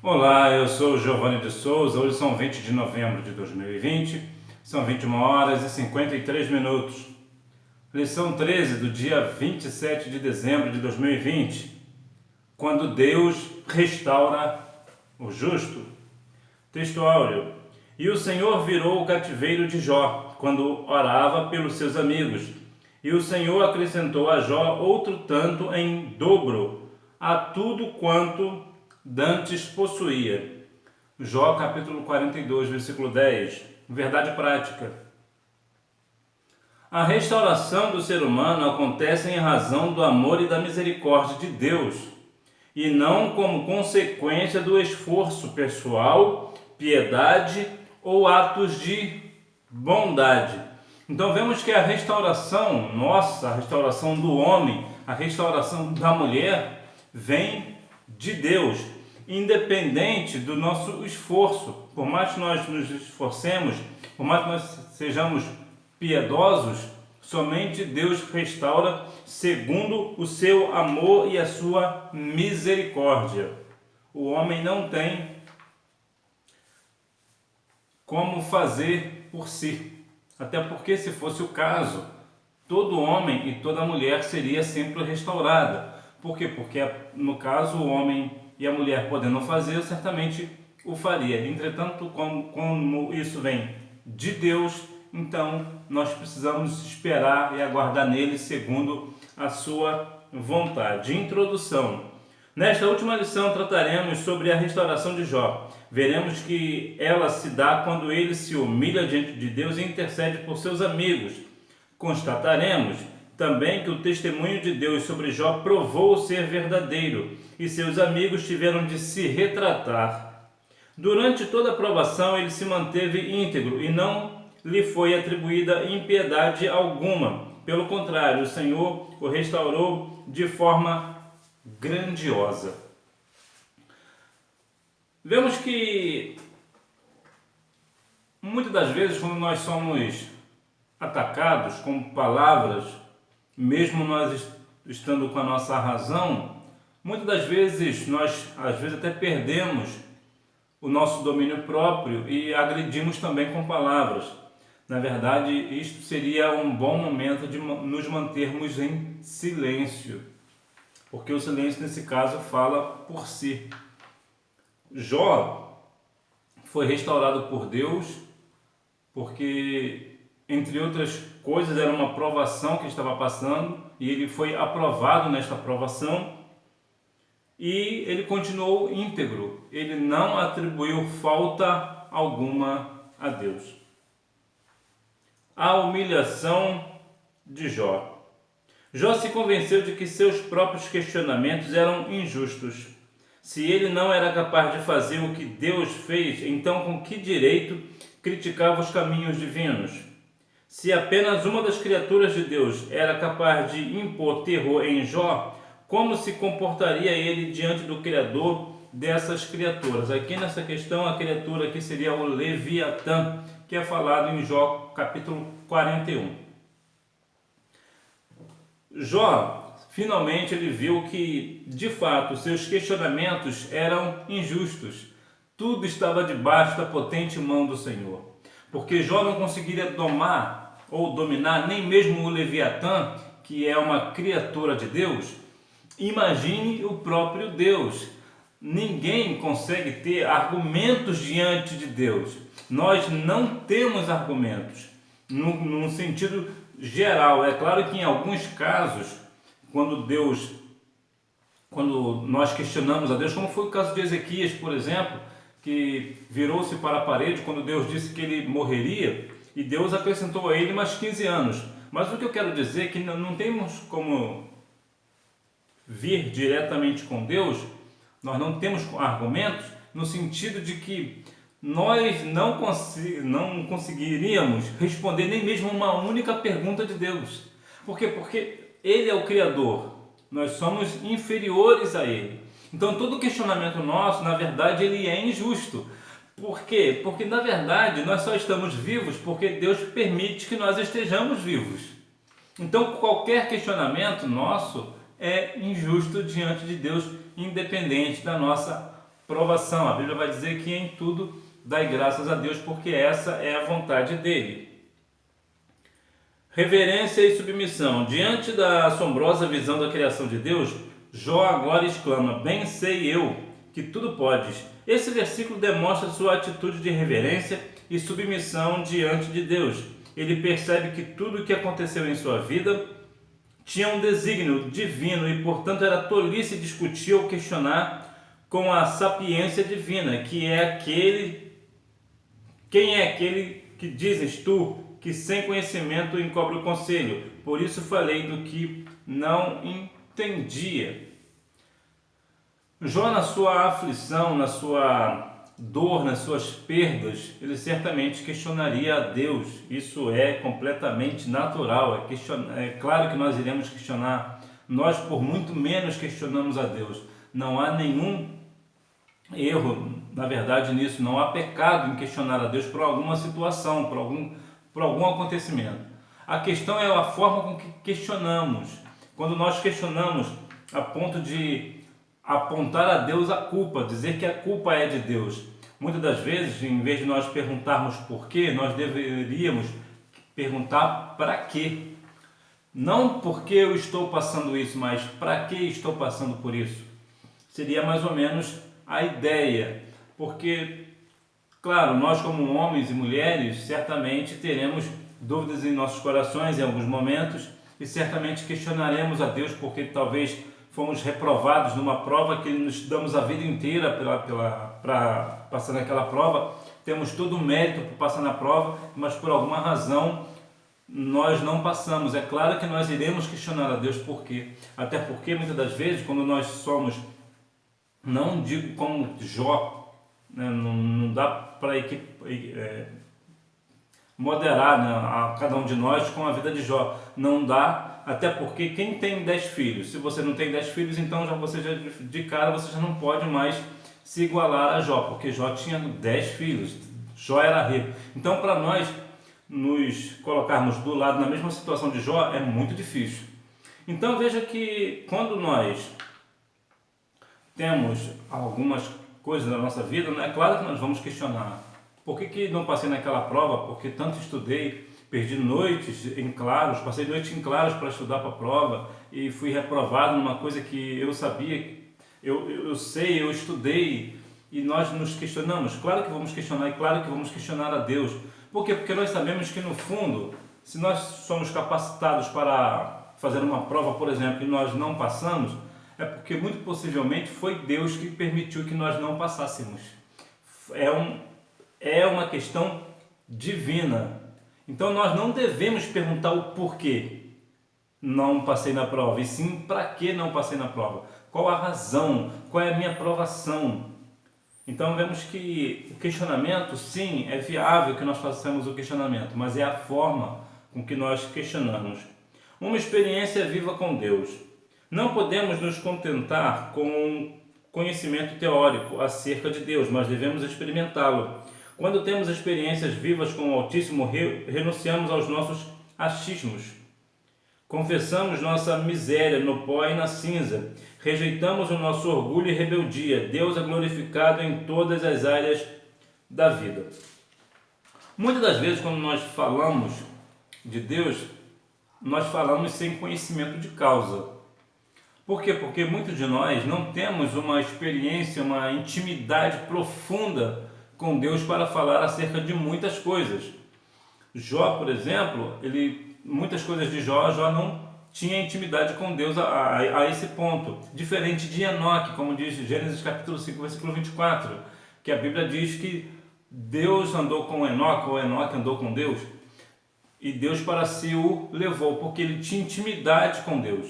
Olá, eu sou o Giovanni de Souza. Hoje são 20 de novembro de 2020, são 21 horas e 53 minutos. Lição 13 do dia 27 de dezembro de 2020. Quando Deus restaura o justo. Texto áureo. E o Senhor virou o cativeiro de Jó, quando orava pelos seus amigos. E o Senhor acrescentou a Jó outro tanto em dobro a tudo quanto dantes possuía. Jó capítulo 42, versículo 10. Verdade prática. A restauração do ser humano acontece em razão do amor e da misericórdia de Deus, e não como consequência do esforço pessoal, piedade ou atos de bondade. Então vemos que a restauração nossa, a restauração do homem, a restauração da mulher, vem de Deus, independente do nosso esforço. Por mais que nós nos esforcemos, por mais que nós sejamos piedosos, somente Deus restaura segundo o seu amor e a sua misericórdia. O homem não tem como fazer por si. Até porque, se fosse o caso, todo homem e toda mulher seria sempre restaurada. Por quê? Porque, no caso, o homem e a mulher podendo fazer, certamente o faria. Entretanto, como isso vem de Deus, então nós precisamos esperar e aguardar nele segundo a sua vontade. Introdução. Nesta última lição trataremos sobre a restauração de Jó. Veremos que ela se dá quando ele se humilha diante de Deus e intercede por seus amigos. Constataremos também que o testemunho de Deus sobre Jó provou ser verdadeiro e seus amigos tiveram de se retratar. Durante toda a provação ele se manteve íntegro e não lhe foi atribuída impiedade alguma. Pelo contrário, o Senhor o restaurou de forma grandiosa. Vemos que muitas das vezes, quando nós somos atacados com palavras, mesmo nós estando com a nossa razão, muitas das vezes nós às vezes até perdemos o nosso domínio próprio e agredimos também com palavras. Na verdade, isto seria um bom momento de nos mantermos em silêncio, porque o silêncio nesse caso fala por si. Jó foi restaurado por Deus porque, entre outras coisas, era uma provação que estava passando e ele foi aprovado nesta provação e ele continuou íntegro. Ele não atribuiu falta alguma a Deus. A humilhação de Jó. Jó se convenceu de que seus próprios questionamentos eram injustos. Se ele não era capaz de fazer o que Deus fez, então com que direito criticava os caminhos divinos? Se apenas uma das criaturas de Deus era capaz de impor terror em Jó, como se comportaria ele diante do Criador dessas criaturas? Aqui nessa questão, a criatura aqui seria o Leviatã, que é falado em Jó capítulo 41. Jó, finalmente, ele viu que, de fato, seus questionamentos eram injustos. Tudo estava debaixo da potente mão do Senhor. Porque Jó não conseguiria domar ou dominar nem mesmo o Leviatã, que é uma criatura de Deus. Imagine o próprio Deus. Ninguém consegue ter argumentos diante de Deus. Nós não temos argumentos, no sentido geral. É claro que em alguns casos, quando nós questionamos a Deus, como foi o caso de Ezequias, por exemplo, que virou-se para a parede quando Deus disse que ele morreria, e Deus acrescentou a ele mais 15 anos. Mas o que eu quero dizer é que não temos como vir diretamente com Deus, nós não temos argumentos, no sentido de que nós não conseguiríamos responder nem mesmo uma única pergunta de Deus. Por quê? Porque Ele é o Criador, nós somos inferiores a Ele. Então todo questionamento nosso, na verdade, ele é injusto. Por quê? Porque na verdade nós só estamos vivos porque Deus permite que nós estejamos vivos. Então qualquer questionamento nosso é injusto diante de Deus, independente da nossa provação. A Bíblia vai dizer que em tudo dai graças a Deus, porque essa é a vontade dele. Reverência e submissão. Diante da assombrosa visão da criação de Deus, Jó agora exclama: bem sei eu que tudo podes. Esse versículo demonstra sua atitude de reverência e submissão diante de Deus. Ele percebe que tudo o que aconteceu em sua vida tinha um desígnio divino e, portanto, era tolice discutir ou questionar com a sapiência divina, que é aquele... Quem é aquele que dizes tu que sem conhecimento encobre o conselho? Por isso falei do que não entendia. Jó, na sua aflição, na sua dor, nas suas perdas, ele certamente questionaria a Deus. Isso é completamente natural. É claro que nós iremos questionar. Nós, por muito menos, questionamos a Deus. Não há nenhum erro, na verdade, nisso. Não há pecado em questionar a Deus por alguma situação, por algum acontecimento. A questão é a forma com que questionamos. Quando nós questionamos a ponto de apontar a Deus a culpa, dizer que a culpa é de Deus. Muitas das vezes, em vez de nós perguntarmos por quê, nós deveríamos perguntar para quê. Não porque eu estou passando isso, mas para que estou passando por isso. Seria mais ou menos a ideia. Porque, claro, nós como homens e mulheres, certamente teremos dúvidas em nossos corações em alguns momentos e certamente questionaremos a Deus porque talvez fomos reprovados numa prova que nos damos a vida inteira para passar naquela prova, temos todo o mérito para passar na prova, mas por alguma razão nós não passamos. É claro que nós iremos questionar a Deus por quê. Até porque muitas das vezes, quando nós somos, não digo como Jó, né, não dá para moderar, né, a cada um de nós com a vida de Jó. Não dá. Até porque quem tem 10 filhos, se você não tem 10 filhos, então de cara você já não pode mais se igualar a Jó, porque Jó tinha 10 filhos, Jó era rico. Então, para nós nos colocarmos do lado na mesma situação de Jó é muito difícil. Então, veja que quando nós temos algumas coisas na nossa vida, é claro que nós vamos questionar. Por que não passei naquela prova? Porque tanto estudei, perdi noites em claros, passei noites em claros para estudar para a prova e fui reprovado numa coisa que eu sabia, eu sei, eu estudei, e nós nos questionamos. Claro que vamos questionar, e claro que vamos questionar a Deus. Por quê? Porque nós sabemos que no fundo, se nós somos capacitados para fazer uma prova, por exemplo, e nós não passamos, é porque muito possivelmente foi Deus que permitiu que nós não passássemos. É uma questão divina. Então nós não devemos perguntar o porquê não passei na prova, e sim para que não passei na prova. Qual a razão? Qual é a minha provação? Então vemos que o questionamento, sim, é viável que nós façamos o questionamento, mas é a forma com que nós questionamos. Uma experiência viva com Deus. Não podemos nos contentar com conhecimento teórico acerca de Deus, mas devemos experimentá-lo. Quando temos experiências vivas com o Altíssimo, renunciamos aos nossos achismos. Confessamos nossa miséria no pó e na cinza. Rejeitamos o nosso orgulho e rebeldia. Deus é glorificado em todas as áreas da vida. Muitas das vezes, quando nós falamos de Deus, nós falamos sem conhecimento de causa. Por quê? Porque muitos de nós não temos uma experiência, uma intimidade profunda com Deus para falar acerca de muitas coisas. Jó, por exemplo, muitas coisas de Jó não tinha intimidade com Deus a esse ponto. Diferente de Enoque, como diz Gênesis capítulo 5, versículo 24, que a Bíblia diz que Deus andou com Enoque, ou Enoque andou com Deus, e Deus para si o levou, porque ele tinha intimidade com Deus.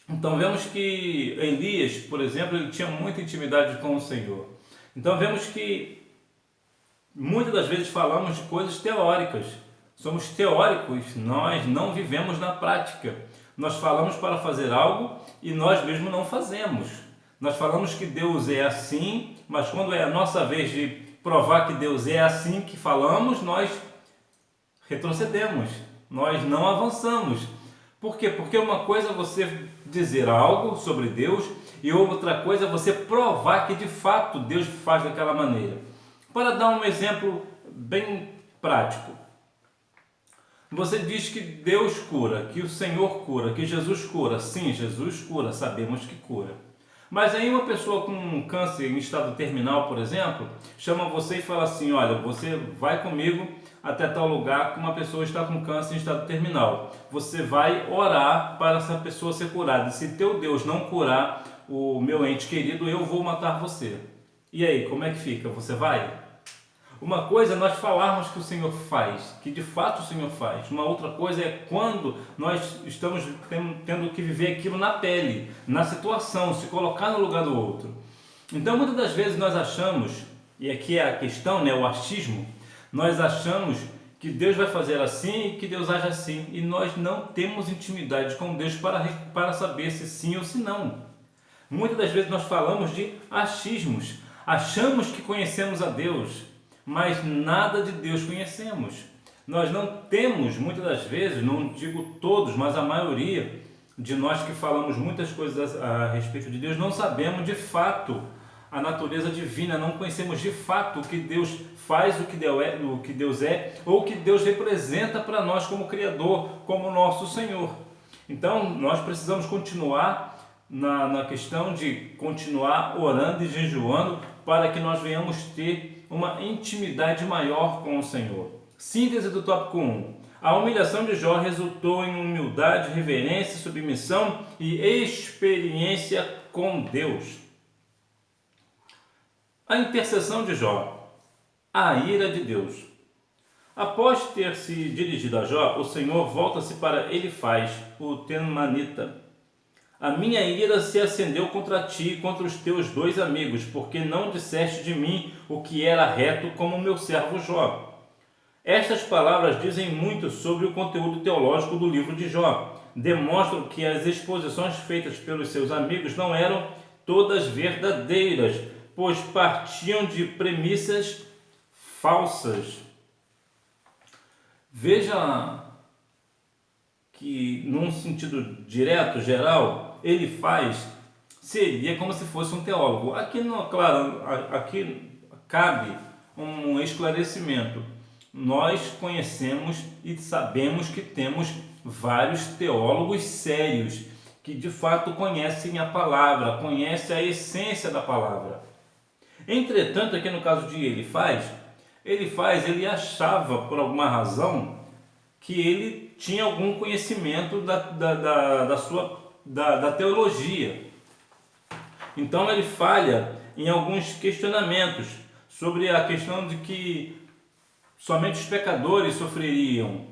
Então vemos que Elias, por exemplo, ele tinha muita intimidade com o Senhor. Então vemos que muitas das vezes falamos de coisas teóricas. Somos teóricos, nós não vivemos na prática. Nós falamos para fazer algo e nós mesmos não fazemos. Nós falamos que Deus é assim, mas quando é a nossa vez de provar que Deus é assim que falamos, nós retrocedemos, nós não avançamos. Por quê? Porque uma coisa é você dizer algo sobre Deus e outra coisa é você provar que de fato Deus faz daquela maneira. Para dar um exemplo bem prático, você diz que Deus cura, que o Senhor cura, que Jesus cura. Sim, Jesus cura, sabemos que cura. Mas aí uma pessoa com câncer em estado terminal, por exemplo, chama você e fala assim, olha, você vai comigo até tal lugar que uma pessoa está com câncer em estado terminal. Você vai orar para essa pessoa ser curada. E se teu Deus não curar o meu ente querido, eu vou matar você. E aí, como é que fica? Você vai? Uma coisa é nós falarmos que o Senhor faz, que de fato o Senhor faz. Uma outra coisa é quando nós estamos tendo que viver aquilo na pele, na situação, se colocar no lugar do outro. Então, muitas das vezes nós achamos, e aqui é a questão, né, o achismo, nós achamos que Deus vai fazer assim e que Deus age assim. E nós não temos intimidade com Deus para saber se sim ou se não. Muitas das vezes nós falamos de achismos, achamos que conhecemos a Deus, mas nada de Deus conhecemos. Nós não temos, muitas das vezes, não digo todos, mas a maioria de nós que falamos muitas coisas a respeito de Deus, não sabemos de fato a natureza divina, não conhecemos de fato o que Deus faz, o que Deus é, ou o que Deus representa para nós como Criador, como nosso Senhor. Então, nós precisamos continuar na questão de continuar orando e jejuando para que nós venhamos ter uma intimidade maior com o Senhor. Síntese do tópico 1. A humilhação de Jó resultou em humildade, reverência, submissão e experiência com Deus. A intercessão de Jó. A ira de Deus. Após ter se dirigido a Jó, o Senhor volta-se para Elifaz, o Temanita. A minha ira se acendeu contra ti e contra os teus 2 amigos, porque não disseste de mim o que era reto, como meu servo Jó. Estas palavras dizem muito sobre o conteúdo teológico do livro de Jó. Demonstram que as exposições feitas pelos seus amigos não eram todas verdadeiras, pois partiam de premissas falsas. Veja que, num sentido direto, geral, Elifaz seria como se fosse um teólogo. Aqui, claro, aqui cabe um esclarecimento. Nós conhecemos e sabemos que temos vários teólogos sérios que de fato conhecem a palavra, conhecem a essência da palavra. Entretanto, aqui no caso de Elifaz, ele achava, por alguma razão, que ele tinha algum conhecimento da teologia. Então ele falha em alguns questionamentos sobre a questão de que somente os pecadores sofreriam.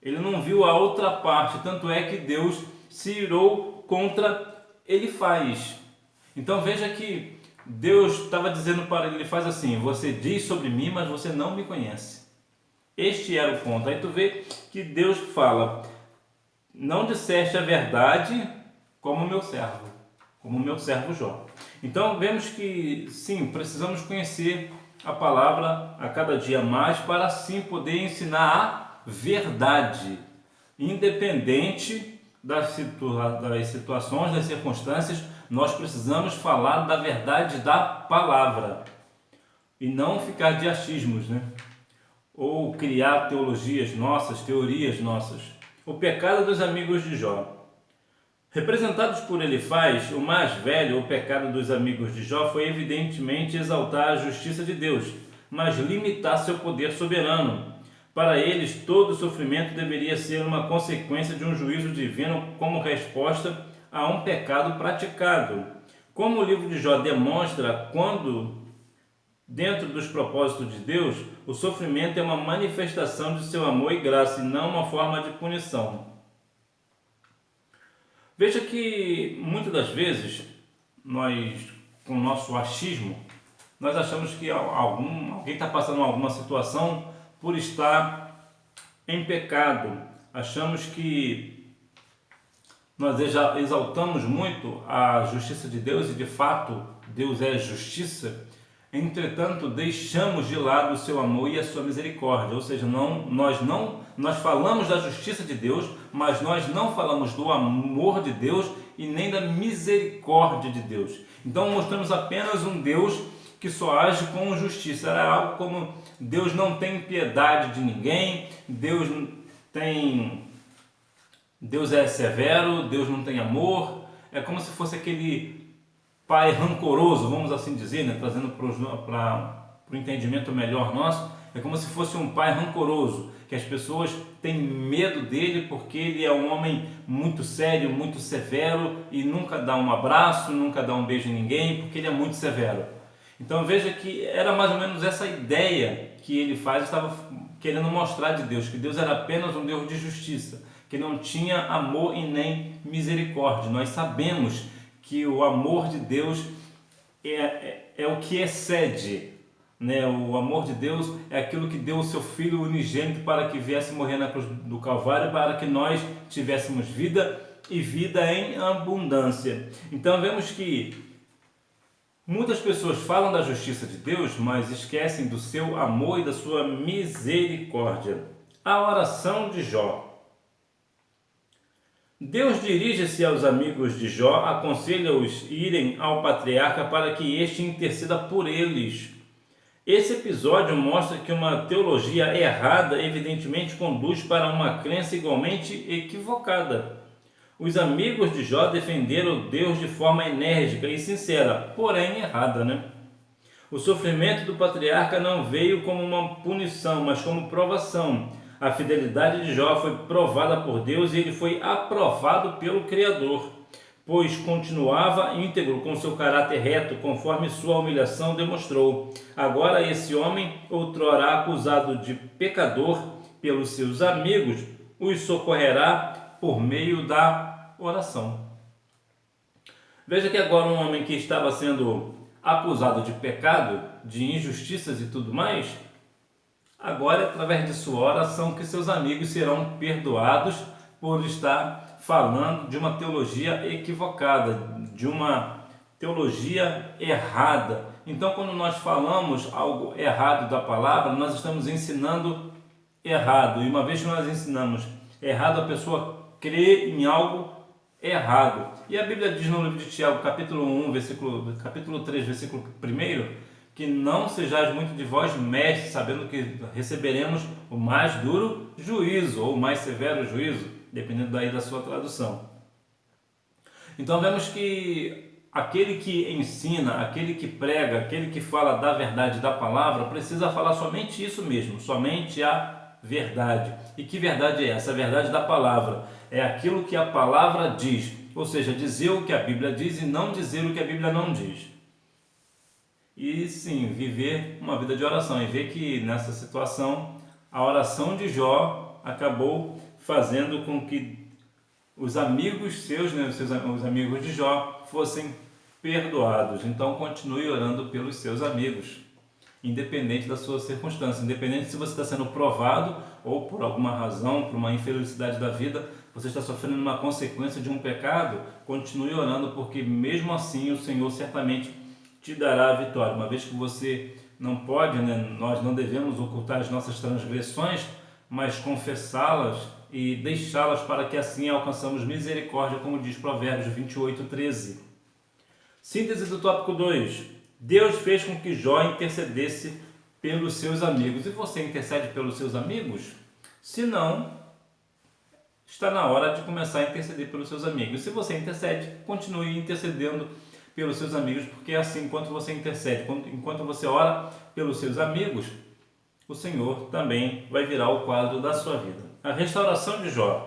Ele não viu a outra parte, tanto é que Deus se irou contra Elifaz. Então veja que Deus estava dizendo para Elifaz assim: você diz sobre mim, mas você não me conhece. Este era o ponto. Aí tu vê que Deus fala: não disseste a verdade como meu servo Jó. Então vemos que sim, precisamos conhecer a palavra a cada dia mais para assim poder ensinar a verdade, independente das situações, das circunstâncias. Nós precisamos falar da verdade da palavra e não ficar de achismos, né? Ou criar teorias nossas. O pecado dos amigos de Jó. Representados por Elifaz, o mais velho, o pecado dos amigos de Jó foi evidentemente exaltar a justiça de Deus, mas limitar seu poder soberano. Para eles, todo sofrimento deveria ser uma consequência de um juízo divino como resposta a um pecado praticado. Como o livro de Jó demonstra, quando dentro dos propósitos de Deus, o sofrimento é uma manifestação de seu amor e graça e não uma forma de punição. Veja que muitas das vezes nós, com o nosso achismo, nós achamos que alguém está passando alguma situação por estar em pecado. Achamos que nós exaltamos muito a justiça de Deus e de fato Deus é justiça. Entretanto, deixamos de lado o seu amor e a sua misericórdia, ou seja, nós falamos da justiça de Deus, mas nós não falamos do amor de Deus e nem da misericórdia de Deus. Então mostramos apenas um Deus que só age com justiça. Era algo como: Deus não tem piedade de ninguém, Deus é severo, Deus não tem amor. É como se fosse aquele pai rancoroso, vamos assim dizer, né? Trazendo para o entendimento melhor nosso. É como se fosse um pai rancoroso, que as pessoas têm medo dele porque ele é um homem muito sério, muito severo e nunca dá um abraço, nunca dá um beijo em ninguém, porque ele é muito severo. Então veja que era mais ou menos essa ideia que ele estava querendo mostrar de Deus, que Deus era apenas um Deus de justiça, que não tinha amor e nem misericórdia. Nós sabemos que o amor de Deus é o que excede, né? O amor de Deus é aquilo que deu o seu Filho unigênito para que viesse morrer na cruz do Calvário, para que nós tivéssemos vida e vida em abundância. Então vemos que muitas pessoas falam da justiça de Deus, mas esquecem do seu amor e da sua misericórdia. A oração de Jó. Deus dirige-se aos amigos de Jó, aconselha-os irem ao patriarca para que este interceda por eles. Esse episódio mostra que uma teologia errada evidentemente conduz para uma crença igualmente equivocada. Os amigos de Jó defenderam Deus de forma enérgica e sincera, porém errada, né? O sofrimento do patriarca não veio como uma punição, mas como provação. A fidelidade de Jó foi provada por Deus e ele foi aprovado pelo Criador, pois continuava íntegro com seu caráter reto, conforme sua humilhação demonstrou. Agora esse homem, outrora acusado de pecador pelos seus amigos, os socorrerá por meio da oração. Veja que agora um homem que estava sendo acusado de pecado, de injustiças e tudo mais, agora, através de sua oração, que seus amigos serão perdoados por estar falando de uma teologia equivocada, de uma teologia errada. Então, quando nós falamos algo errado da palavra, nós estamos ensinando errado. E uma vez que nós ensinamos errado, a pessoa crê em algo errado. E a Bíblia diz no livro de Tiago, capítulo 3, versículo 1, que não sejais muito de vós mestres, sabendo que receberemos o mais duro juízo, ou o mais severo juízo, dependendo daí da sua tradução. Então vemos que aquele que ensina, aquele que prega, aquele que fala da verdade da palavra, precisa falar somente isso mesmo, somente a verdade. E que verdade é essa? A verdade da palavra. É aquilo que a palavra diz, ou seja, dizer o que a Bíblia diz e não dizer o que a Bíblia não diz. E sim, viver uma vida de oração, e ver que nessa situação a oração de Jó acabou fazendo com que os amigos seus, né, os amigos de Jó, fossem perdoados. Então continue orando pelos seus amigos, independente da sua circunstância, independente se você está sendo provado ou por alguma razão, por uma infelicidade da vida, você está sofrendo uma consequência de um pecado, continue orando, porque mesmo assim o Senhor certamente te dará a vitória. Uma vez que você não pode, né, nós não devemos ocultar as nossas transgressões, mas confessá-las e deixá-las, para que assim alcançamos misericórdia, como diz Provérbios 28:13. Síntese do tópico 2. Deus fez com que Jó intercedesse pelos seus amigos. E você intercede pelos seus amigos? Se não, está na hora de começar a interceder pelos seus amigos. Se você intercede, continue intercedendo pelos seus amigos, porque assim, enquanto você intercede, enquanto você ora pelos seus amigos, o Senhor também vai virar o quadro da sua vida. A restauração de Jó.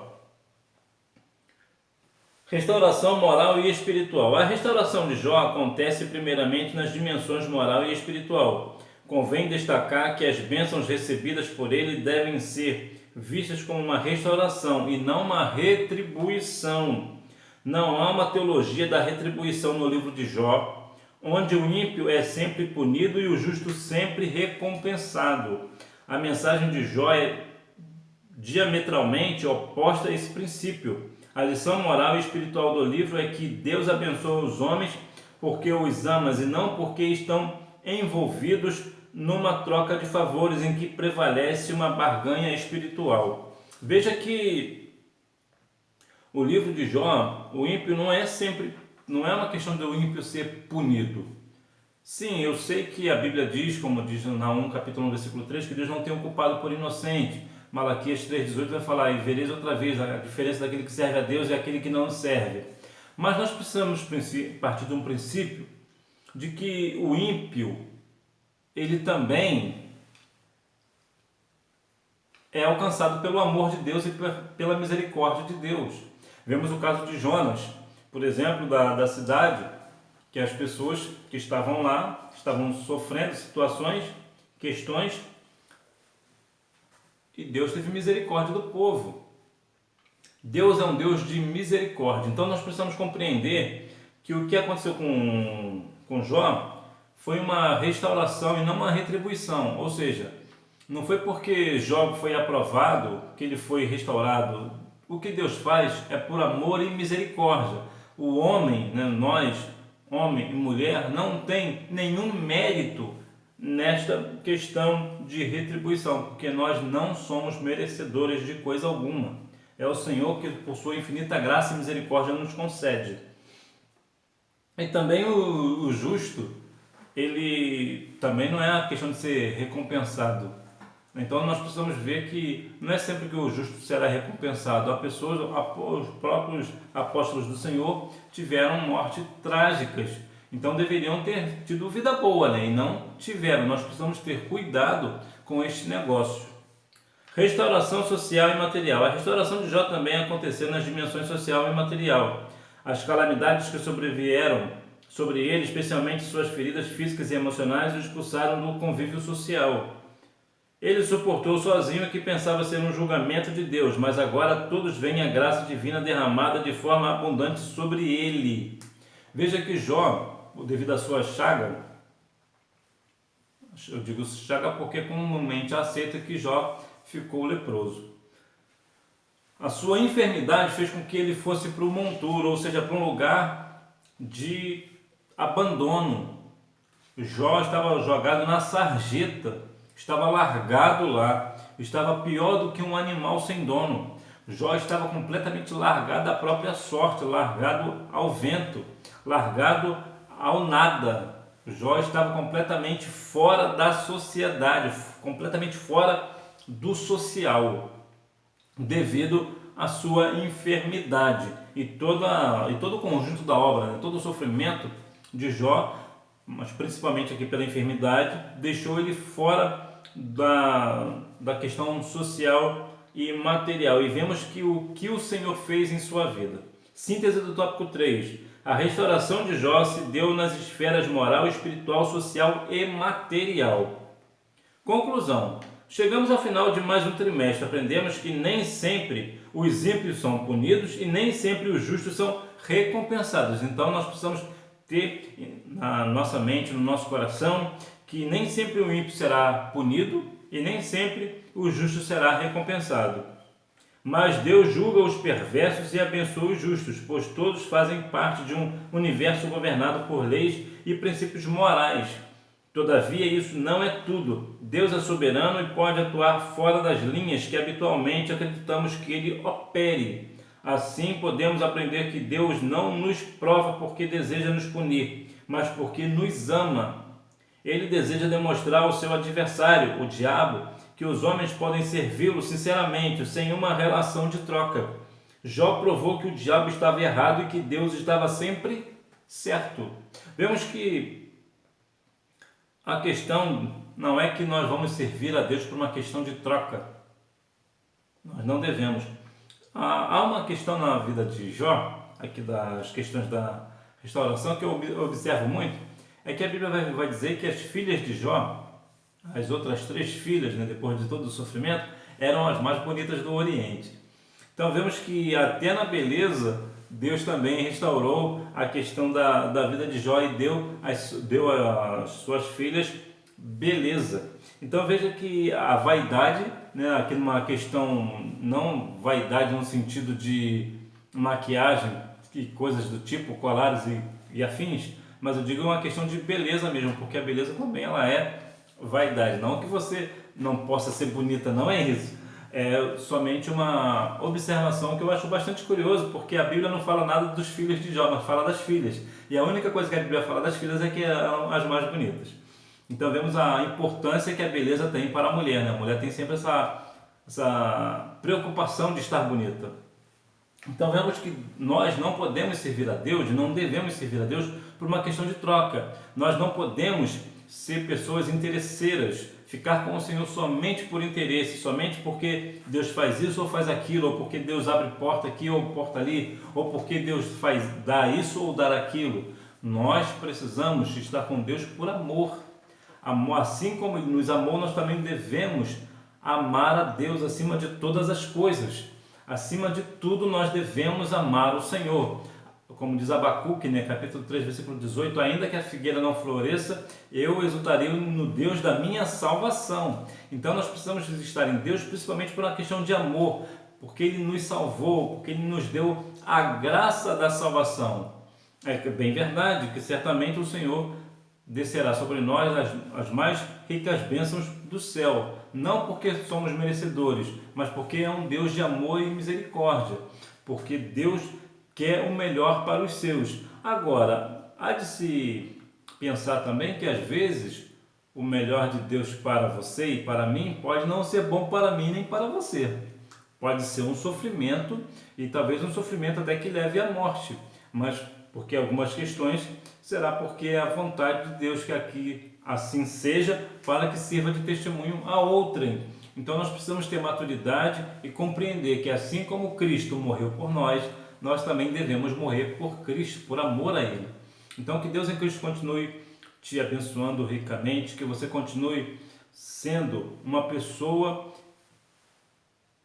Restauração moral e espiritual. A restauração de Jó acontece primeiramente nas dimensões moral e espiritual. Convém destacar que as bênçãos recebidas por ele devem ser vistas como uma restauração e não uma retribuição. Não há uma teologia da retribuição no livro de Jó, onde o ímpio é sempre punido e o justo sempre recompensado. A mensagem de Jó é diametralmente oposta a esse princípio. A lição moral e espiritual do livro é que Deus abençoa os homens porque os ama e não porque estão envolvidos numa troca de favores em que prevalece uma barganha espiritual. Veja que O livro de Jó, o ímpio não é uma questão do ímpio ser punido. Sim, eu sei que a Bíblia diz, como diz na 1, capítulo 1, versículo 3, que Deus não tem um culpado por inocente. Malaquias 3,18 vai falar, e vereis outra vez a diferença daquele que serve a Deus e aquele que não serve. Mas nós precisamos partir de um princípio de que o ímpio, ele também é alcançado pelo amor de Deus e pela misericórdia de Deus. Vemos o caso de Jonas, por exemplo, da cidade, que as pessoas que estavam lá estavam sofrendo situações, questões, e Deus teve misericórdia do povo. Deus é um Deus de misericórdia. Então nós precisamos compreender que o que aconteceu com Jó foi uma restauração e não uma retribuição. Ou seja, não foi porque Jó foi aprovado que ele foi restaurado. O que Deus faz é por amor e misericórdia. O homem, né, nós, homem e mulher, não tem nenhum mérito nesta questão de retribuição, porque nós não somos merecedores de coisa alguma. É o Senhor que, por sua infinita graça e misericórdia, nos concede. E também o justo, ele também não é a questão de ser recompensado. Então nós precisamos ver que não é sempre que o justo será recompensado. Há pessoas, os próprios apóstolos do Senhor tiveram mortes trágicas. Então deveriam ter tido vida boa, né? E não tiveram. Nós precisamos ter cuidado com este negócio. Restauração social e material. A restauração de Jó também aconteceu nas dimensões social e material. As calamidades que sobrevieram sobre ele, especialmente suas feridas físicas e emocionais, o expulsaram do convívio social. Ele suportou sozinho o que pensava ser um julgamento de Deus, mas agora todos veem a graça divina derramada de forma abundante sobre ele. Veja que Jó, devido à sua chaga, eu digo chaga porque comumente aceita que Jó ficou leproso. A sua enfermidade fez com que ele fosse para o monturo, ou seja, para um lugar de abandono. Jó estava jogado na sarjeta, estava largado lá, estava pior do que um animal sem dono. Jó estava completamente largado à própria sorte, largado ao vento, largado ao nada. Jó estava completamente fora da sociedade, completamente fora do social, devido à sua enfermidade. E todo o conjunto da obra, né, todo o sofrimento de Jó, mas principalmente aqui pela enfermidade, deixou ele fora da questão social e material. E vemos que o Senhor fez em sua vida. Síntese do tópico 3. A restauração de Jó se deu nas esferas moral, espiritual, social e material. Conclusão. Chegamos ao final de mais um trimestre. Aprendemos que nem sempre os ímpios são punidos e nem sempre os justos são recompensados. Então nós precisamos ter na nossa mente, no nosso coração, que nem sempre o ímpio será punido e nem sempre o justo será recompensado. Mas Deus julga os perversos e abençoa os justos, pois todos fazem parte de um universo governado por leis e princípios morais. Todavia, isso não é tudo. Deus é soberano e pode atuar fora das linhas que habitualmente acreditamos que Ele opere. Assim, podemos aprender que Deus não nos prova porque deseja nos punir, mas porque nos ama. Ele deseja demonstrar ao seu adversário, o diabo, que os homens podem servi-lo sinceramente, sem uma relação de troca. Jó provou que o diabo estava errado e que Deus estava sempre certo. Vemos que a questão não é que nós vamos servir a Deus por uma questão de troca. Nós não devemos. Há uma questão na vida de Jó, aqui das questões da restauração, que eu observo muito, é que a Bíblia vai dizer que as filhas de Jó, as outras 3 filhas, né, depois de todo o sofrimento, eram as mais bonitas do Oriente. Então vemos que até na beleza, Deus também restaurou a questão da vida de Jó e deu às suas filhas beleza. Então veja que a vaidade, né, aqui numa questão, não vaidade no sentido de maquiagem e coisas do tipo, colares e afins, mas eu digo uma questão de beleza mesmo, porque a beleza também ela é vaidade. Não que você não possa ser bonita, não é isso. é somente uma observação que eu acho bastante curioso, porque a Bíblia não fala nada dos filhos de Jó, mas fala das filhas. E a única coisa que a Bíblia fala das filhas é que eram as mais bonitas. Então vemos a importância que a beleza tem para a mulher, né? A mulher tem sempre essa preocupação de estar bonita. Então vemos que nós não podemos servir a Deus, não devemos servir a Deus por uma questão de troca. Nós não podemos ser pessoas interesseiras, ficar com o Senhor somente por interesse, somente porque Deus faz isso ou faz aquilo, ou porque Deus abre porta aqui ou porta ali, ou porque Deus dá isso ou dar aquilo. Nós precisamos estar com Deus por amor. Assim como Ele nos amou, nós também devemos amar a Deus acima de todas as coisas. Acima de tudo, nós devemos amar o Senhor. Como diz Abacuque, né, capítulo 3, versículo 18, ainda que a figueira não floresça, eu exultarei no Deus da minha salvação. Então nós precisamos estar em Deus principalmente por uma questão de amor, porque Ele nos salvou, porque Ele nos deu a graça da salvação. É bem verdade que certamente o Senhor descerá sobre nós as mais ricas bênçãos do céu, não porque somos merecedores, mas porque é um Deus de amor e misericórdia, porque Deus quer o melhor para os seus. Agora, há de se pensar também que às vezes o melhor de Deus para você e para mim pode não ser bom para mim nem para você. Pode ser um sofrimento e talvez um sofrimento até que leve à morte, mas porque algumas questões será porque é a vontade de Deus que aqui assim seja, para que sirva de testemunho a outrem. Então nós precisamos ter maturidade e compreender que assim como Cristo morreu por nós, nós também devemos morrer por Cristo, por amor a Ele. Então que Deus em Cristo continue te abençoando ricamente, que você continue sendo uma pessoa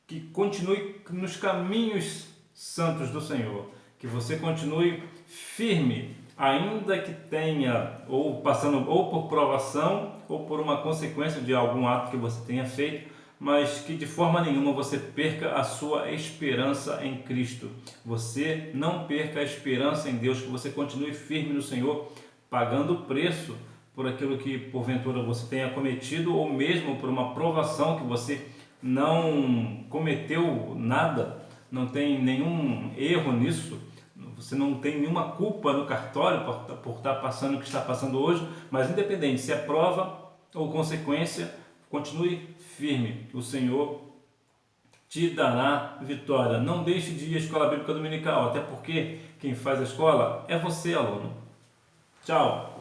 que continue nos caminhos santos do Senhor, que você continue firme, ainda que tenha ou passando ou por provação ou por uma consequência de algum ato que você tenha feito, mas que de forma nenhuma você perca a sua esperança em Cristo. Você não perca a esperança em Deus, que você continue firme no Senhor, pagando o preço por aquilo que porventura você tenha cometido, ou mesmo por uma provação que você não cometeu nada, não tem nenhum erro nisso, você não tem nenhuma culpa no cartório por estar passando o que está passando hoje, mas independente se é prova ou consequência, continue firme, o Senhor te dará vitória. Não deixe de ir à escola bíblica dominical, até porque quem faz a escola é você, aluno. Tchau!